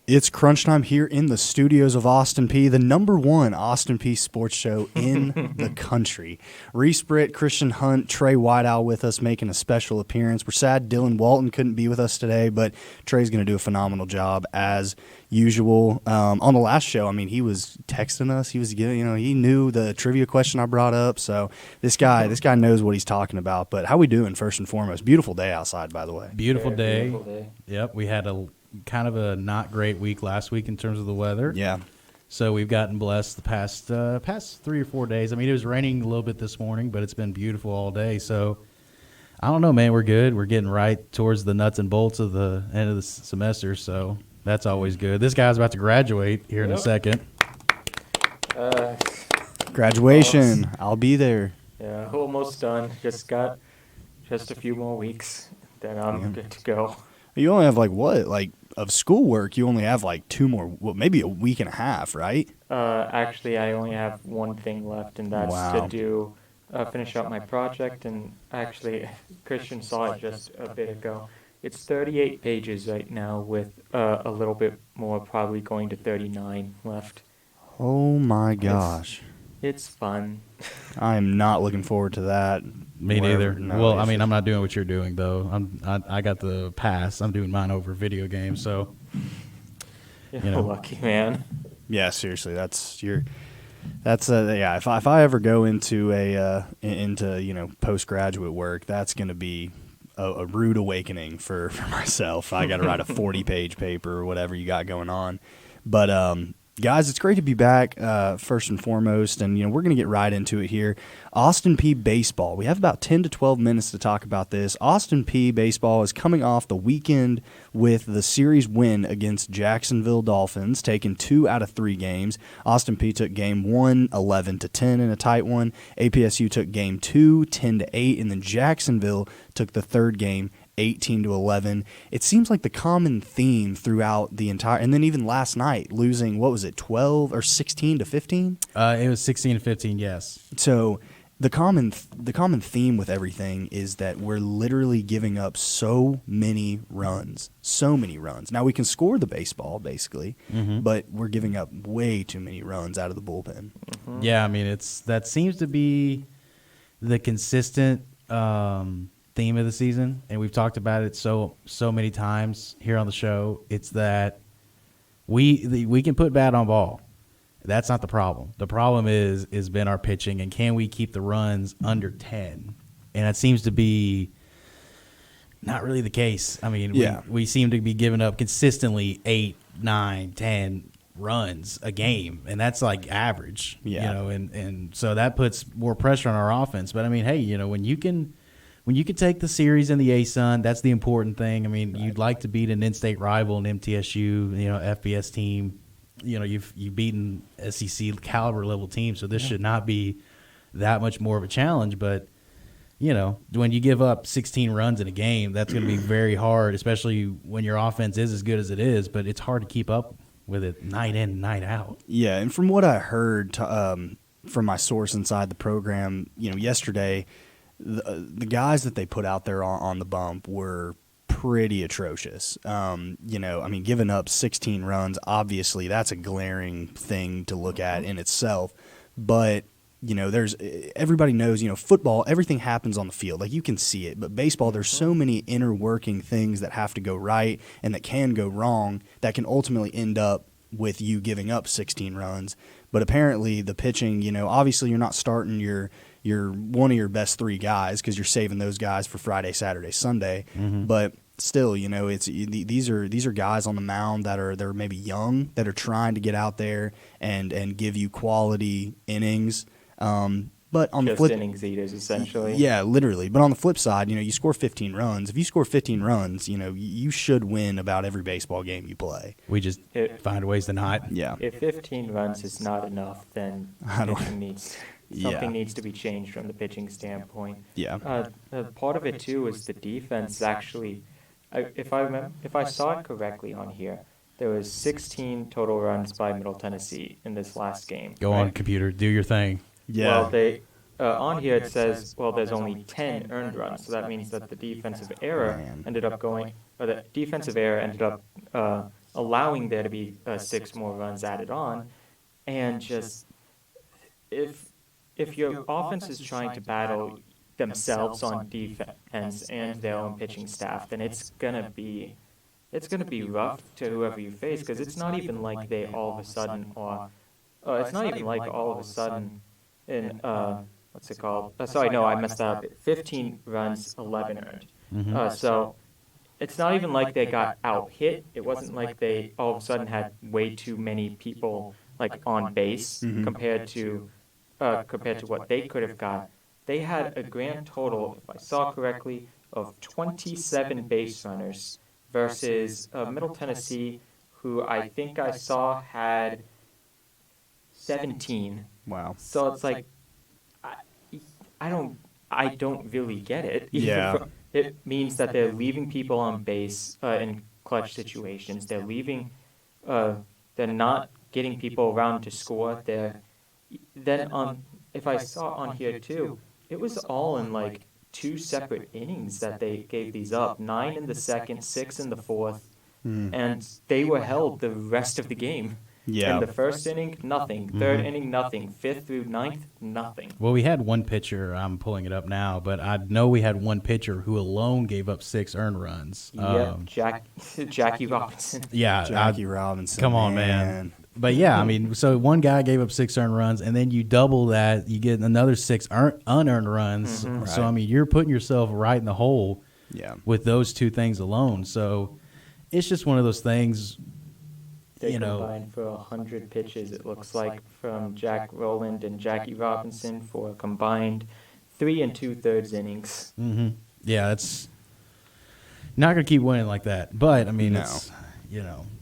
It's Crunchtime here in the studios of Austin Peay, the #1 Austin Peay sports show in the country. Reese Britt, Christian Hunt, Trey Whiteowl with us making a special appearance. We're sad Dylan Walton couldn't be with us today, but Trey's going to do a phenomenal job as usual. On the last show, I mean, he was texting us. He was giving, he knew the trivia question I brought up. So this guy knows what he's talking about. But how we doing first and foremost? Beautiful day outside, by the way. Beautiful day. Beautiful day. Yep, we had a kind of a not great week last week in terms of the weather. Yeah. So we've gotten blessed the past 3 or 4 days. I mean, it was raining a little bit this morning, but it's been beautiful all day. So I don't know, man. We're good. We're getting right towards the nuts and bolts of the end of the semester, so that's always good. This guy's about to graduate here in a second. Graduation. I'll be there. Yeah, almost done. Just a few more weeks, then I'm good to go. You only have of schoolwork, you only have two more, maybe a week and a half, right? Actually, I only have one thing left, and that's to finish up my project. And actually, Christian saw it just a bit ago. It's 38 pages right now, with a little bit more, probably going to 39 left. Oh my gosh. It's fun. I am not looking forward to that. Me neither. No, well, I mean, I'm not doing what you're doing though. I got the pass. I'm doing mine over video games. So, You're lucky, man. Yeah, seriously, yeah. If I ever go into into postgraduate work, that's going to be a rude awakening for myself. I got to write a 40-page paper or whatever you got going on, but. Guys, it's great to be back, first and foremost, and we're going to get right into it here. Austin Peay baseball. We have about 10 to 12 minutes to talk about this. Austin Peay baseball is coming off the weekend with the series win against Jacksonville Dolphins, taking 2 out of 3 games. Austin Peay took game 1, 11-10 in a tight one. APSU took game 2, 10-8, and then Jacksonville took the third game, 18-11. It seems like the common theme throughout the entire, and then even last night losing, what was it, 12 or 16-15? It was 16-15, yes. So the common theme with everything is that we're literally giving up so many runs. Now we can score the baseball basically, but we're giving up way too many runs out of the bullpen. Mm-hmm. Yeah, I mean that seems to be the consistent theme of the season, and we've talked about it so many times here on the show. It's that we can put bat on ball. That's not the problem. The problem is been our pitching, and can we keep the runs under 10? And it seems to be not really the case. I mean, we seem to be giving up consistently 8, 9, 10 runs a game, and that's like average. And so that puts more pressure on our offense. But I mean, hey, when you can take the series in the ASUN, that's the important thing. I mean, you'd like to beat an in-state rival, an MTSU, FBS team. You've beaten SEC caliber level teams, so this should not be that much more of a challenge. But when you give up 16 runs in a game, that's going to be very hard, especially when your offense is as good as it is. But it's hard to keep up with it night in, night out. Yeah, and from what I heard from my source inside the program, yesterday. The guys that they put out there on the bump were pretty atrocious. Giving up 16 runs, obviously that's a glaring thing to look at in itself. But, everybody knows, football, everything happens on the field. Like, you can see it. But baseball, there's so many inner working things that have to go right and that can go wrong that can ultimately end up with you giving up 16 runs. But apparently the pitching, obviously you're not starting your one of your best 3 guys because you're saving those guys for Friday, Saturday, Sunday. But still, these are guys on the mound they're maybe young, that are trying to get out there and give you quality innings. But on the flip, innings eaters, essentially. Yeah, literally. But on the flip side, you score 15 runs. If you score 15 runs, you should win about every baseball game you play. We just find ways to not. Yeah. If 15 runs is not enough, then something needs to be changed from the pitching standpoint. Yeah. Part of it too is the defense. Actually, if I saw it correctly on here, there was 16 total runs by Middle Tennessee in this last game. Go on, computer, do your thing. Yeah. Well, on here it says, there's only 10 earned runs, so that means that the defensive error ended up allowing there to be 6 more runs added on, and just if your offense is trying to battle themselves on defense and their own pitching staff, then it's gonna be rough to whoever you face, because it's not even like they all of a sudden are. It's not even like all of a sudden in what's it called? Sorry, no, I messed up. 15 runs, 11 earned. Mm-hmm. So it's not even like they got out hit. It wasn't like they all of a sudden had way too many people like on base compared to what they could have got. They had a grand total, if I saw correctly, of 27 base runners versus Middle Tennessee, who I think I saw had 17. Wow. So it's like, I don't really get it. Yeah. It means that they're leaving people on base in clutch situations. They're leaving, they're not getting people around to score. If I saw on here too, it was all in like 2 separate innings that they gave these up. 9 in the second, 6 in the fourth, and they were held the rest of the game. Yeah. In the first inning, nothing. Third inning, nothing. 5th through 9th, nothing. Well, we had one pitcher. I'm pulling it up now, but I know we had one pitcher who alone gave up 6 earned runs. Jackie Robinson. Yeah, Jackie Robinson. Come on, man. But yeah, I mean, so one guy gave up 6 earned runs, and then you double that, you get another 6 unearned runs. Right. So I mean, you're putting yourself right in the hole. Yeah. With those 2 things alone. So it's just one of those things. They combined for 100 pitches, it looks like, from Jack Rowland and Jackie Robinson for a combined 3 2/3 innings. Mm-hmm. Yeah, it's not going to keep winning like that. But, I mean, No. it's,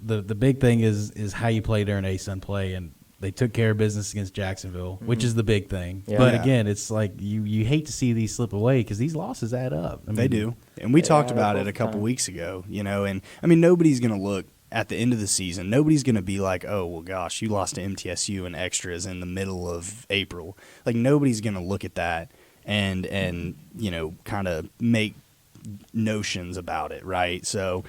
the big thing is how you play during ASUN play. And they took care of business against Jacksonville, which is the big thing. Yeah. But, Yeah. again, it's like you hate to see these slip away because these losses add up. I mean, They do. And we talked add about up it a over couple time. weeks ago, and I mean, nobody's going to look at the end of the season. Nobody's going to be like, oh, well, gosh, you lost to MTSU in extras in the middle of April. Like, nobody's going to look at that and kind of make notions about it, right? So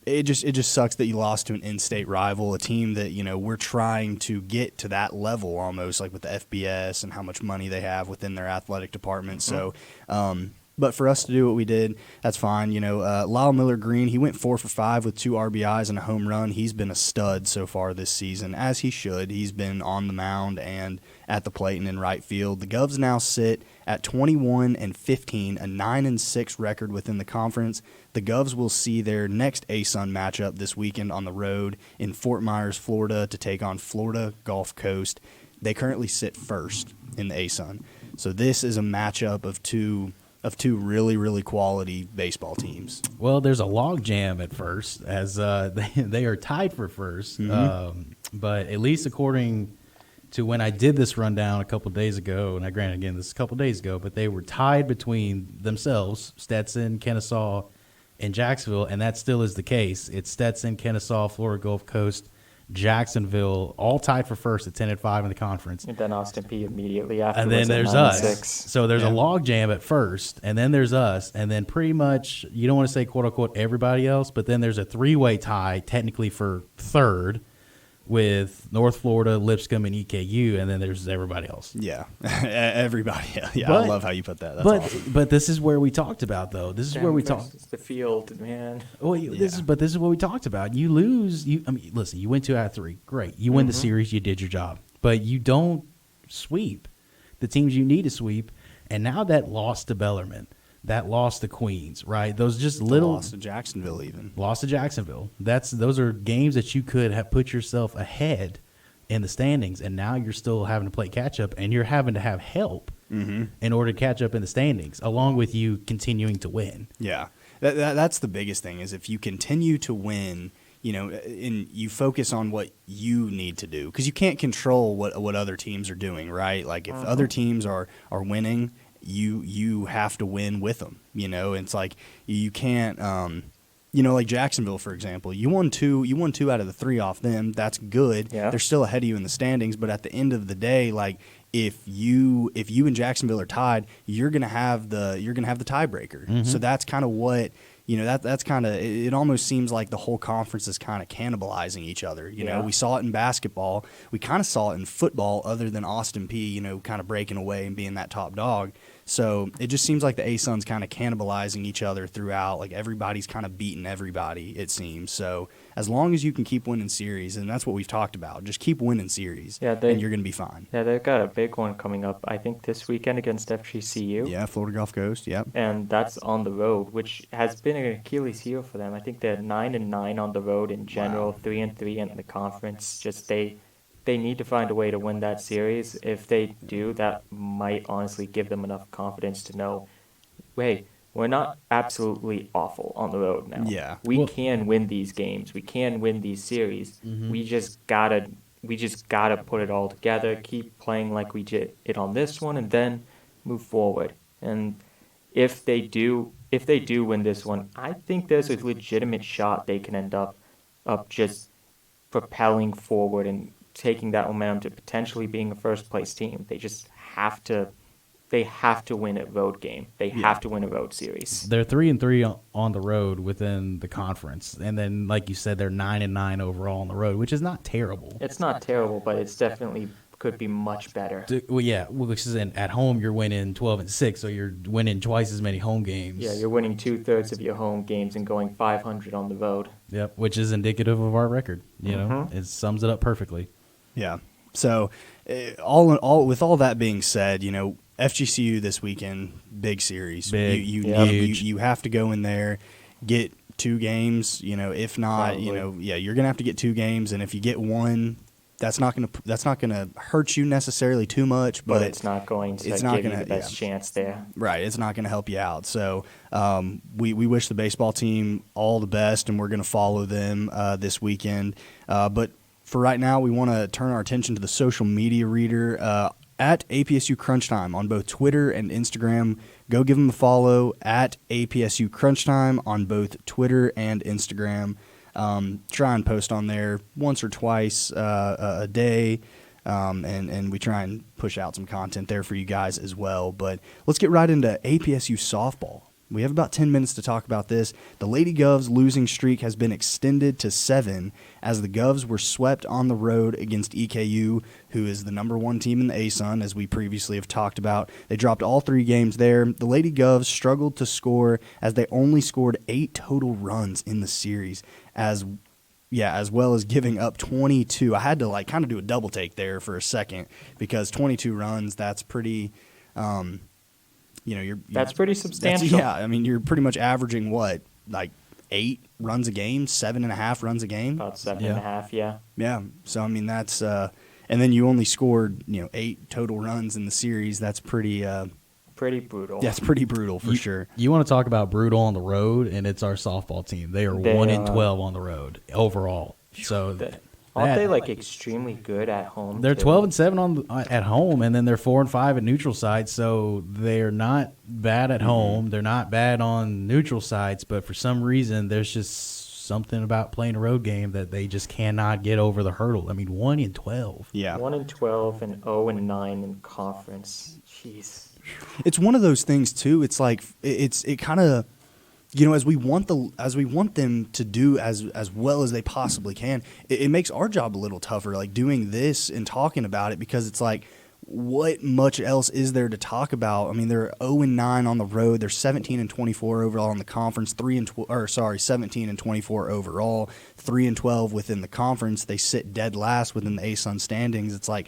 it just sucks that you lost to an in-state rival, a team that we're trying to get to that level almost, like with the FBS and how much money they have within their athletic department. So but for us to do what we did, that's fine. Lyle Miller Green, he went 4 for 5 with 2 RBIs and a home run. He's been a stud so far this season, as he should. He's been on the mound and at the plate and in right field. The Govs now sit at 21-15, a 9-6 record within the conference. The Govs will see their next ASUN matchup this weekend on the road in Fort Myers, Florida, to take on Florida Gulf Coast. They currently sit first in the ASUN. So this is a matchup of two really, really quality baseball teams. Well, there's a log jam at first, as they are tied for first. But at least according to when I did this rundown a couple days ago, and I granted, again, this is a couple days ago, but they were tied between themselves, Stetson, Kennesaw, and Jacksonville, and that still is the case. It's Stetson, Kennesaw, Florida Gulf Coast, Jacksonville, all tied for first at 10-5 in the conference. And then Austin Peay immediately after. And then there's us. 9-6. So there's a log jam at first, and then there's us, and then pretty much, you don't want to say quote-unquote everybody else, but then there's a 3-way tie technically for third with North Florida, Lipscomb, and EKU, and then there's everybody else. Yeah, everybody. Yeah, But- I love how you put that. That's awesome. But this is where we talked about, though. This is where we talked. It's the field, man. Well, this is what we talked about. You lose. Listen. You win 2 out of 3. Great. You win the series. You did your job. But you don't sweep the teams you need to sweep. And now that loss to Bellarmine, that loss to Queens, right? Those just little Lost to Jacksonville even. loss to Jacksonville. Those are games that you could have put yourself ahead in the standings, and now you're still having to play catch up, and you're having to have help in order to catch up in the standings, along with you continuing to win. Yeah, that's the biggest thing is if you continue to win, and you focus on what you need to do, because you can't control what other teams are doing, right? Like if other teams are winning, you have to win with them. It's like you can't. Like Jacksonville, for example, you won two out of the 3 off them. That's good. Yeah. They're still ahead of you in the standings, but at the end of the day, like if you and Jacksonville are tied, you're gonna have the tiebreaker. So that's kind of what that's kind of, it almost seems like the whole conference is kind of cannibalizing each other. You know, we saw it in basketball. We kind of saw it in football other than Austin Peay, kind of breaking away and being that top dog. So it just seems like the ASUN's kind of cannibalizing each other throughout. Like everybody's kind of beating everybody, it seems. So as long as you can keep winning series, and that's what we've talked about, just keep winning series, and you're going to be fine. Yeah, they've got a big one coming up, I think, this weekend against FGCU. Yeah, Florida Gulf Coast, yep. And that's on the road, which has been an Achilles heel for them. I think they're 9-9 on the road in general, 3-3 in the conference. Just they need to find a way to win that series. If they do, that might honestly give them enough confidence to know, hey, we're not absolutely awful on the road now. Yeah. We can win these games. We can win these series. Mm-hmm. We just gotta put it all together, keep playing like we did it on this one, and then move forward. And if they do win this one, I think there's a legitimate shot they can end up just propelling forward and taking that momentum to potentially being a first place team. They just have to win a road game. They have to win a road series. They're 3-3 on the road within the conference, and then like you said, they're 9-9 overall on the road, which is not terrible. It's not terrible, but it's definitely could be much better. Well, yeah, which is at home you're winning 12-6, so you're winning twice as many home games. Yeah, you're winning 2/3 of your home games and going 500 on the road. Yep, which is indicative of our record. You know, it sums it up perfectly. Yeah. So, with all that being said, FGCU this weekend, big series. Big, you have to go in there, get 2 games. If not, Probably. you're gonna have to get 2 games, and if you get one, that's not gonna hurt you necessarily too much, but it's not going to give you the best chance there. Right, it's not going to help you out. So we wish the baseball team all the best, and we're going to follow them this weekend. But for right now, we want to turn our attention to the social media reader at APSU Crunchtime on both Twitter and Instagram. Go give them a follow at APSU Crunchtime on both Twitter and Instagram. Try and post on there once or twice a day, and we try and push out some content there for you guys as well. But let's get right into APSU softball. We have about 10 minutes to talk about this. The Lady Govs losing streak has been extended to 7 as the Govs were swept on the road against EKU, who is the number 1 team in the ASUN, as we previously have talked about. They dropped all 3 games there. The Lady Govs struggled to score as they only scored 8 total runs in the series, as well as giving up 22. I had to kind of do a double take there for a second because 22 runs, that's pretty that's pretty substantial. You're pretty much averaging 8 runs a game, 7.5 runs a game. About 7.5, yeah. Yeah. So that's and then you only scored 8 total runs in the series. That's pretty brutal. That's pretty brutal for sure. You want to talk about brutal on the road, and it's our softball team. They are 1-12 on the road overall. So. Aren't they extremely good at home? They're 12-7 at home, and then they're 4-5 at neutral sites. So they're not bad at home. They're not bad on neutral sites, but for some reason, there's just something about playing a road game that they just cannot get over the hurdle. 1-12. Yeah, 1-12 and 0-9 in conference. Jeez. It's one of those things too. It's it kind of. As we want them to do as well as they possibly can, it makes our job a little tougher, doing this and talking about it, because it's what much else is there to talk about? They're 0-9 on the road. They're 17-24 overall in the conference. 17-24 overall. 3-12 within the conference. They sit dead last within the ASUN standings. It's at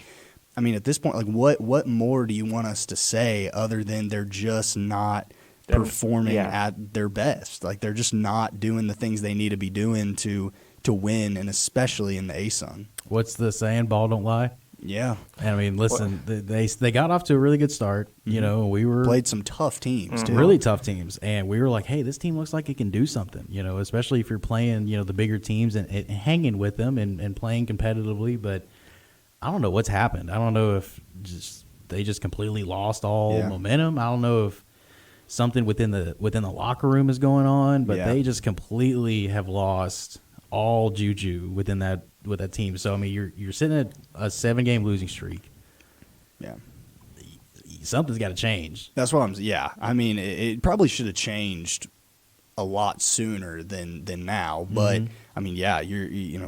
this point, what more do you want us to say other than they're just not performing at their best? They're just not doing the things they need to be doing to win, and especially in the ASUN. What's the saying? Ball don't lie. Yeah. Listen, they got off to a really good start. Mm-hmm. We were played some tough teams too. Really tough teams, and we were like, hey, this team looks like it can do something. Especially if you're playing the bigger teams and hanging with them and playing competitively. But I don't know what's happened. I don't know if they just completely lost all momentum. I don't know if something within the locker room is going on, but they just completely have lost all juju with that team. So you're sitting at a 7-game losing streak. Yeah, something's got to change. That's what I'm. Yeah, it probably should have changed a lot sooner than now. But I mean, yeah,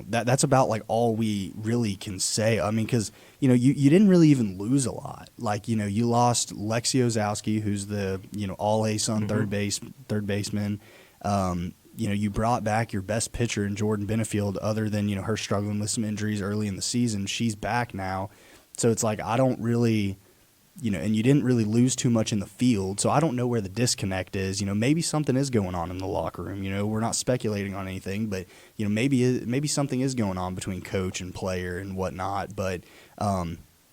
that's about like all we really can say. I mean, because you didn't really even lose a lot. Like you lost Lexi Ozowski, who's the all A-Sun third baseman. You brought back your best pitcher in Jordan Benefield, other than her struggling with some injuries early in the season. She's back now, so it's like I don't really. And you didn't really lose too much in the field, so I don't know where the disconnect is. Maybe something is going on in the locker room. We're not speculating on anything, but maybe something is going on between coach and player and whatnot. But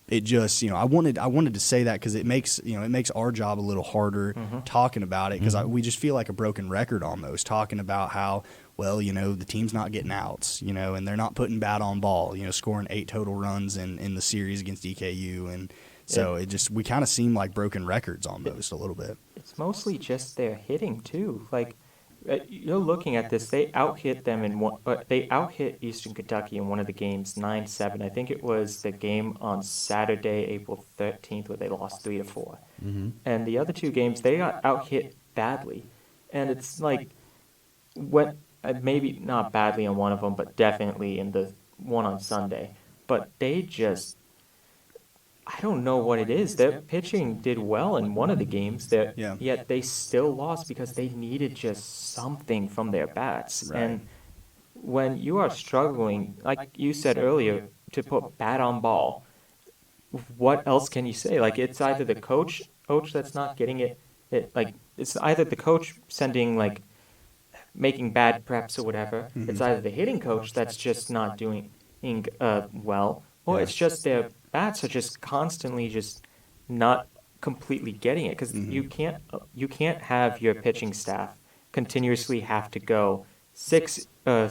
it just I wanted to say that because it makes our job a little harder talking about it, because we just feel like a broken record almost, talking about how the team's not getting outs, and they're not putting bat on ball, scoring 8 total runs in the series against EKU. And so we kind of seem like broken records almost a little bit. It's mostly just their hitting too. Like you're looking at this, they out-hit them they out-hit Eastern Kentucky in one of the games 9-7. I think it was the game on Saturday, April 13th, where they lost 3-4. And the other 2 games, they got out-hit badly. And it's like, maybe not badly on one of them, but definitely in the one on Sunday. But they just, I don't know what it is. Their pitching did well in one of the games, yet they still lost because they needed just something from their bats. Right. And when you are struggling, like you said earlier, to put bat on ball, what else can you say? Like, it's either the coach that's not getting it. It's either the coach making bad preps or whatever. It's either the hitting coach that's just not doing well, or it's just their bats are just constantly just not completely getting it, because you can't have your pitching staff continuously have to go 6 to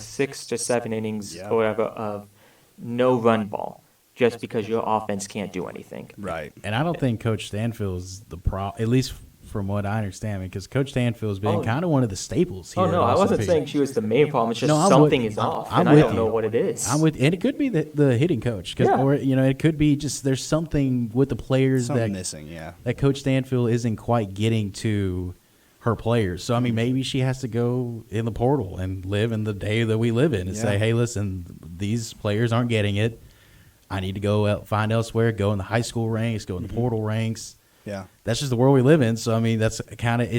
7 innings or whatever of no run ball just because your offense can't do anything. Right. And I don't think Coach Stanfield is the problem, at least from what I understand, because Coach Stanfield has been kind of one of the staples here. Oh, no, I wasn't saying she was the main problem. It's just something is off, and I don't know what it is. And it could be the hitting coach, or it could be just there's something with the players that missing, that Coach Stanfield isn't quite getting to her players. So I mean, maybe she has to go in the portal and live in the day that we live in and say, hey, listen, these players aren't getting it. I need to go find elsewhere, go in the high school ranks, go in the portal ranks. Yeah, that's just the world we live in. So I mean, it's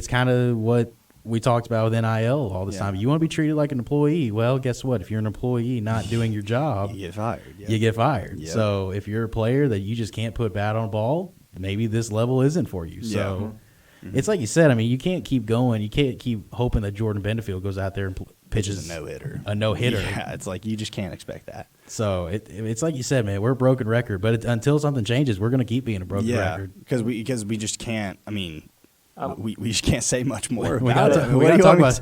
kind of what we talked about with NIL all the time. You want to be treated like an employee. Well, guess what? If you're an employee not doing your job, you get fired. You get fired. Yep. So if you're a player that you just can't put bat on a ball, maybe this level isn't for you. So it's like you said. I mean, you can't keep going. You can't keep hoping that Jordan Benefield goes out there and pitches a no-hitter. A no-hitter. Yeah, it's like you just can't expect that. So it's like you said, man. We're a broken record, but until something changes, we're going to keep being a broken record. because we just can't. I mean, we just can't say much more we about gotta, it. We got to talk about.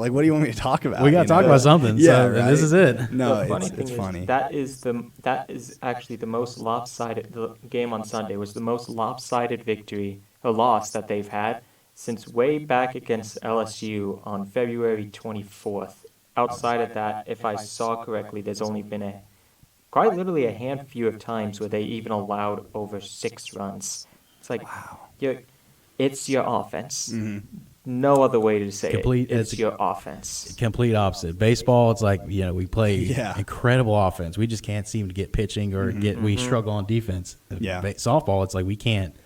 Like what do you want me to talk about? We got to talk about something. Yeah, so, right? And this is it. No, the funny it's thing funny. is that is actually the most lopsided. The game on Sunday was the most lopsided victory or loss that they've had since way back against LSU on February 24th. Outside of that, if I saw correctly, there's only been quite literally a handful of times where they even allowed over 6 runs. It's like, it's your offense. No other way to say it. It's your offense. Complete opposite. Baseball, it's like, we play incredible offense. We just can't seem to get pitching or we struggle on defense. Yeah. Softball, it's like we can't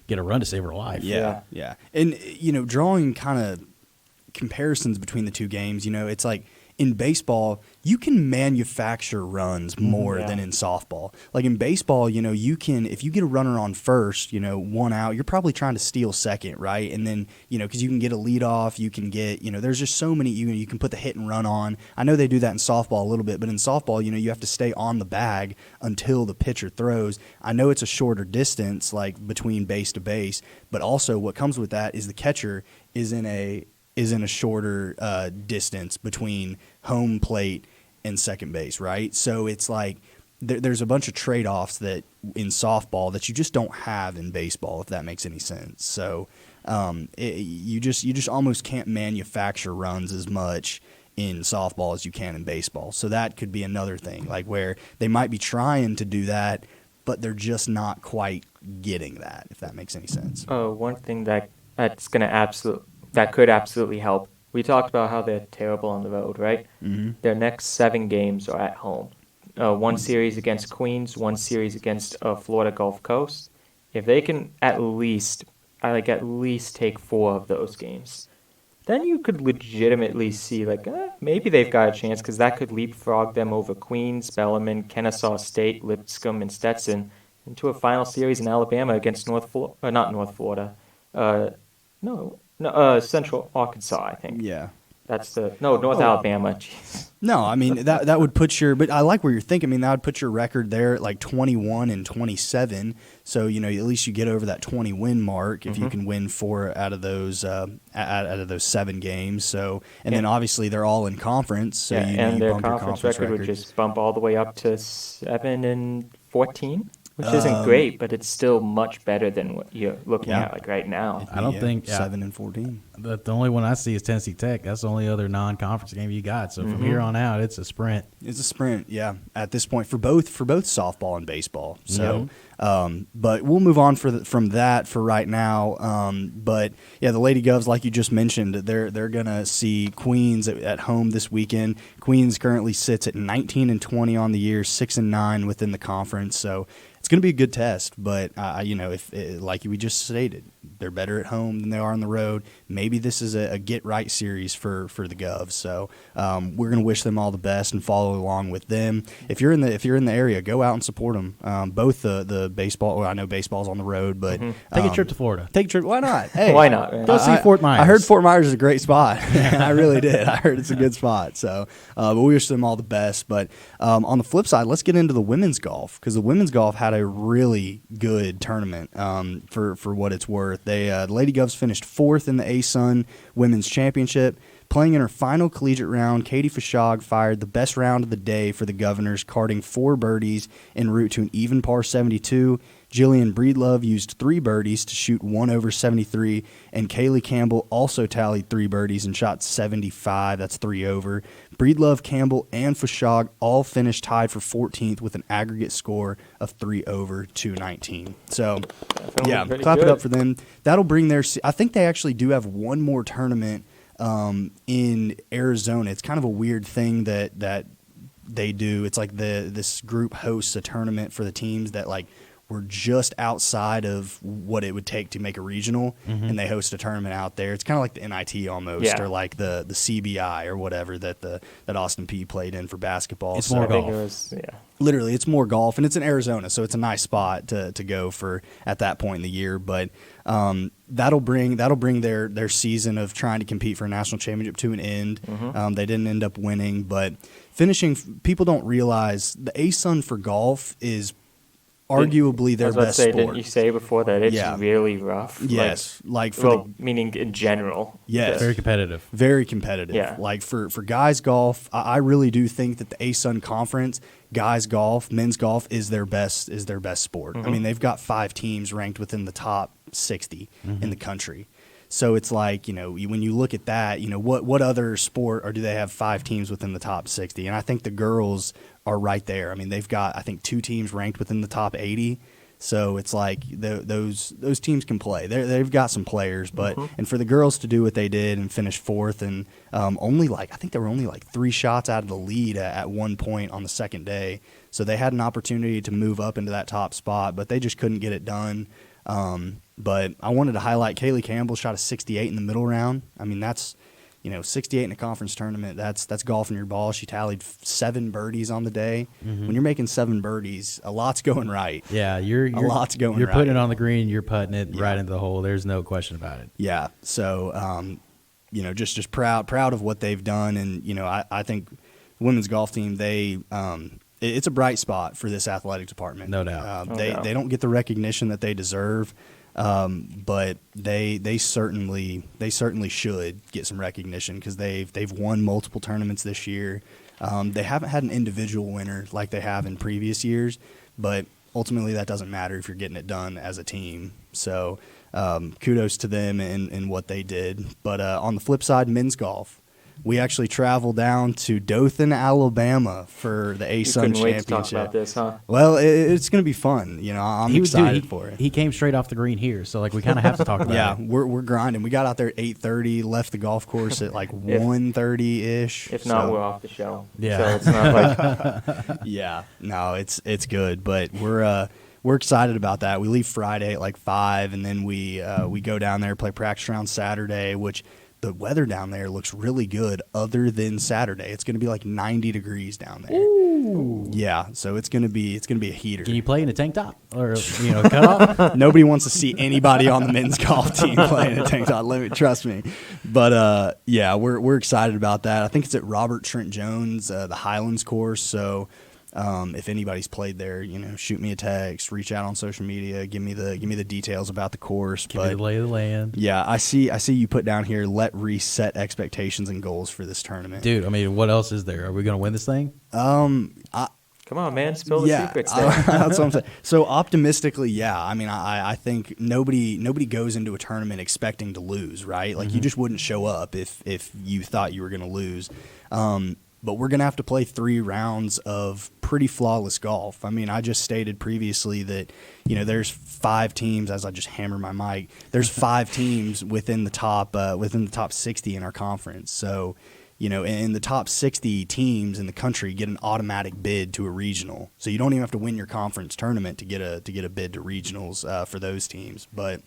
get a run to save our life. Yeah. And, drawing kind of comparisons between the two games, it's like in baseball, you can manufacture runs more than in softball. Like in baseball, you can, if you get a runner on first, 1 out, you're probably trying to steal second, right? And then, because you can get a lead off, you can get, there's just so many, you can put the hit and run on. I know they do that in softball a little bit, but in softball, you have to stay on the bag until the pitcher throws. I know it's a shorter distance, like between base to base, but also what comes with that is the catcher is in a shorter distance between home plate and second base, right? So it's like there's a bunch of trade-offs that in softball that you just don't have in baseball, if that makes any sense. So you just almost can't manufacture runs as much in softball as you can in baseball. So that could be another thing, like where they might be trying to do that, but they're just not quite getting that, if that makes any sense. One thing that could absolutely help we talked about how they're terrible on the road, right? Mm-hmm. Their next 7 games are at home. One series against Queens, one series against Florida Gulf Coast. If they can at least take 4 of those games, then you could legitimately see, maybe they've got a chance, because that could leapfrog them over Queens, Bellarmine, Kennesaw State, Lipscomb, and Stetson into a final series in Alabama against Central Arkansas, I think. Yeah. That's North Alabama. Jeez. No, I mean that would put but I like where you're thinking. I mean, that would put your record there at like 21-27. So, at least you get over that 20 win mark if you can win 4 out of those 7 games. So, and then obviously they're all in conference. So and their conference record would just bump all the way up to 7-14. Which isn't great, but it's still much better than what you're looking at right now. I don't think 7-14. The only one I see is Tennessee Tech. That's the only other non-conference game you got. So from here on out, it's a sprint. It's a sprint, yeah. At this point, for both softball and baseball. So, but we'll move on from that for right now. But yeah, the Lady Govs, like you just mentioned, they're gonna see Queens at home this weekend. Queens currently sits at 19-20 on the year, 6-9 within the conference. So it's going to be a good test, but if like we just stated, they're better at home than they are on the road. Maybe this is a get right series for the Govs. So we're going to wish them all the best and follow along with them. If you're in the area, go out and support them. Both the baseball. Well, I know baseball's on the road, but take a trip to Florida. Take a trip. Why not? Hey, why not? Man? Go see Fort Myers. I heard Fort Myers is a great spot. I really did. I heard it's a good spot. So, but we wish them all the best. But on the flip side, let's get into the women's golf, because the women's golf had a really good tournament for what it's worth. The Lady Govs finished 4th in the ASUN Women's Championship. Playing in her final collegiate round, Katie Fashog fired the best round of the day for the Governors, carding 4 birdies en route to an even par 72. Jillian Breedlove used 3 birdies to shoot 1 over 73, and Kaylee Campbell also tallied 3 birdies and shot 75. That's 3 over. Breedlove, Campbell, and Fashog all finished tied for 14th with an aggregate score of 3 over 219. So, yeah, clap it up for them. That'll bring I think they actually do have one more tournament in Arizona. It's kind of a weird thing that they do. It's like this group hosts a tournament for the teams that were just outside of what it would take to make a regional, and they host a tournament out there. It's kind of like the NIT almost, or like the CBI or whatever that Austin Peay played in for basketball. It's more golf. Literally, it's more golf, and it's in Arizona, so it's a nice spot to go for at that point in the year. But that'll bring their season of trying to compete for a national championship to an end. They didn't end up winning, but finishing. People don't realize the ASUN for golf is arguably their best sport. Didn't you say before that it's really rough? Yes, meaning in general. Yes, very competitive. Very competitive. Yeah. Like for guys golf, I really do think that the ASUN Conference, guys golf, men's golf is their best sport. I mean, they've got 5 teams ranked within the top 60 in the country. So it's like, when you look at that, what other sport, or do they have 5 teams within the top 60? And I think the girls are right there. I mean, they've got, I think, 2 teams ranked within the top 80. So it's like those teams can play. They've got some players, but and for the girls to do what they did and finish 4th, and I think they were only 3 shots out of the lead at one point on the second day. So they had an opportunity to move up into that top spot, but they just couldn't get it done. But I wanted to highlight Kaylee Campbell shot a 68 in the middle round. I mean, that's 68 in a conference tournament. That's golfing your ball. She tallied 7 birdies on the day. When you're making 7 birdies, a lot's going right. Yeah, a lot's going right. You're putting it on the green. You're putting it right into the hole. There's no question about it. Yeah. So, just proud of what they've done, and I think the women's golf team, it's a bright spot for this athletic department. No doubt. They don't get the recognition that they deserve. But they certainly should get some recognition, because they've won multiple tournaments this year. They haven't had an individual winner like they have in previous years, but ultimately that doesn't matter if you're getting it done as a team. So kudos to them and what they did. But on the flip side, men's golf. we actually travel down to Dothan, Alabama for the ASUN Couldn't wait to Championship. talk about this, huh? Well, it's going to be fun. You know, I'm excited for it. He came straight off the green here, so like we kind of have to talk about Yeah, it. we're grinding. We got out there at 8:30, left the golf course at like 1:30 ish. If not, we're off the show. Yeah. So it's not like Yeah, no, it's good, but we're excited about that. We leave Friday at like 5, and then we go down there, play practice round Saturday, which the weather down there looks really good other than Saturday. It's going to be like 90 degrees down there. Ooh. Yeah, so it's going to be a heater. Can you play in a tank top or cut off? Nobody wants to see anybody on the men's golf team playing a tank top. Trust me. But yeah, we're excited about that. I think it's at Robert Trent Jones, the Highlands course. So if anybody's played there, you know, shoot me a text, reach out on social media, give me the details about the course. Give me the lay of the land. Yeah, I see you put down here, let reset expectations and goals for this tournament. Dude, I mean, what else is there? Are we going to win this thing? come on, man, spill the secrets there. That's what I'm saying. So optimistically, yeah. I mean, I think nobody goes into a tournament expecting to lose, right? Like you just wouldn't show up if you thought you were going to lose. But we're going to have to play 3 rounds of pretty flawless golf. I mean, I just stated previously that, you know, there's 5 teams, as I just hammer my mic, there's 5 teams within the top 60 in our conference. So, you know, in the top 60 teams in the country get an automatic bid to a regional. So you don't even have to win your conference tournament to get a bid to regionals for those teams. But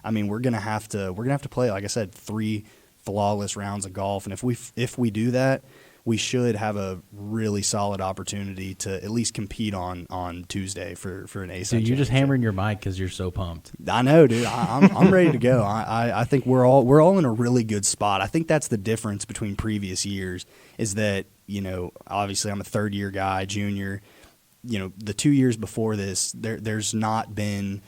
I mean, we're going to have to play, like I said, 3 flawless rounds of golf, and if we do that, we should have a really solid opportunity to at least compete on Tuesday for an ASUN. Dude, you're just hammering your mic because you're so pumped. I know, dude. I'm ready to go. I think we're all in a really good spot. I think that's the difference between previous years is that, you know, obviously I'm a third-year guy, junior. You know, the 2 years before this, there's not been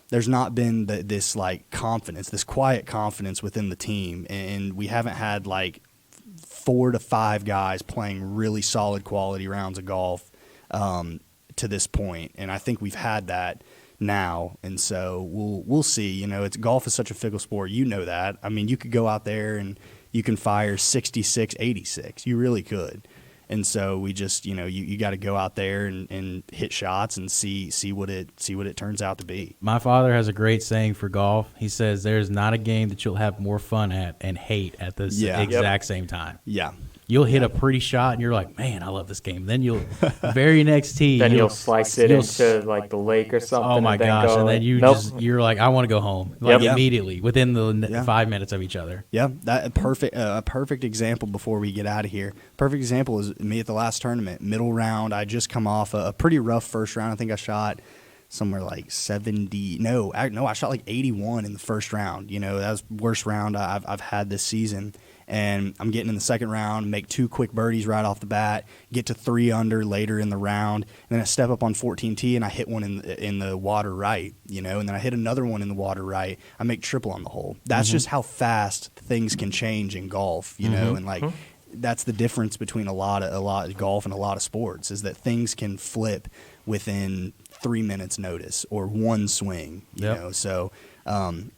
this like confidence, this quiet confidence within the team, and we haven't had like 4 to 5 guys playing really solid quality rounds of golf to this point, and I think we've had that now, and so we'll see. You know, golf is such a fickle sport. You know that. I mean, you could go out there and you can fire 66, 86. You really could. And so we just, you know, you got to go out there and hit shots and see what it turns out to be. My father has a great saying for golf. He says, "There's not a game that you'll have more fun at and hate at the exact same time." Yeah. You'll hit a pretty shot, and you're like, "Man, I love this game." Then you'll very next tee, then you'll slice it into like the lake or something. Oh my gosh! And then you're like, "I want to go home," like immediately within the 5 minutes of each other. Yeah, that a perfect example before we get out of here. Perfect example is me at the last tournament, middle round. I just come off a pretty rough first round. I think I shot somewhere like 70. No, I shot like 81 in the first round. You know, that was the worst round I've had this season. And I'm getting in the second round, make 2 quick birdies right off the bat, get to 3 under later in the round, and then I step up on 14T and I hit one in the water right, you know, and then I hit another one in the water right. I make triple on the hole. That's just how fast things can change in golf, you know, and like that's the difference between a lot of golf and a lot of sports is that things can flip within 3 minutes notice or one swing, you know. So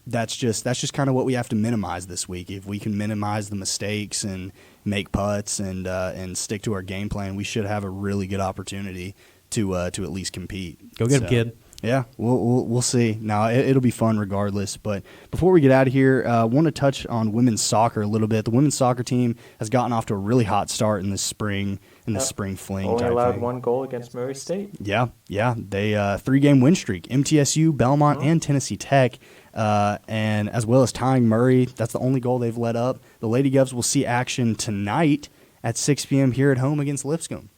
that's just kind of what we have to minimize this week. If we can minimize the mistakes and make putts and stick to our game plan, we should have a really good opportunity to at least compete. Go get him, kid. Yeah, we'll see. Now it'll be fun regardless. But before we get out of here, I want to touch on women's soccer a little bit. The women's soccer team has gotten off to a really hot start in the spring spring fling. Only allowed 1 goal against Murray State. Yeah. They 3-game win streak. MTSU, Belmont, and Tennessee Tech, and as well as tying Murray. That's the only goal they've let up. The Lady Govs will see action tonight at 6 p.m. here at home against Lipscomb.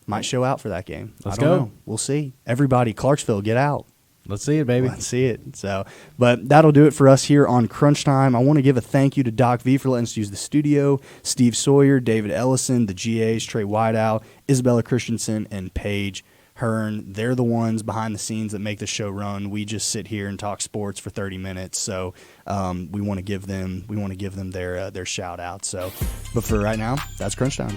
Might show out for that game. Let's I don't go. know. We'll see. Everybody, Clarksville, get out. Let's see it, baby. Let's see it. So, but that'll do it for us here on Crunch Time. I want to give a thank you to Doc V for letting us use the studio, Steve Sawyer, David Ellison, the GAs, Trey Whiteout, Isabella Christensen, and Paige Hearn. They're the ones behind the scenes that make the show run. We just sit here and talk sports for 30 minutes. So we want to give them their shout out. So, but for right now, that's Crunch Time.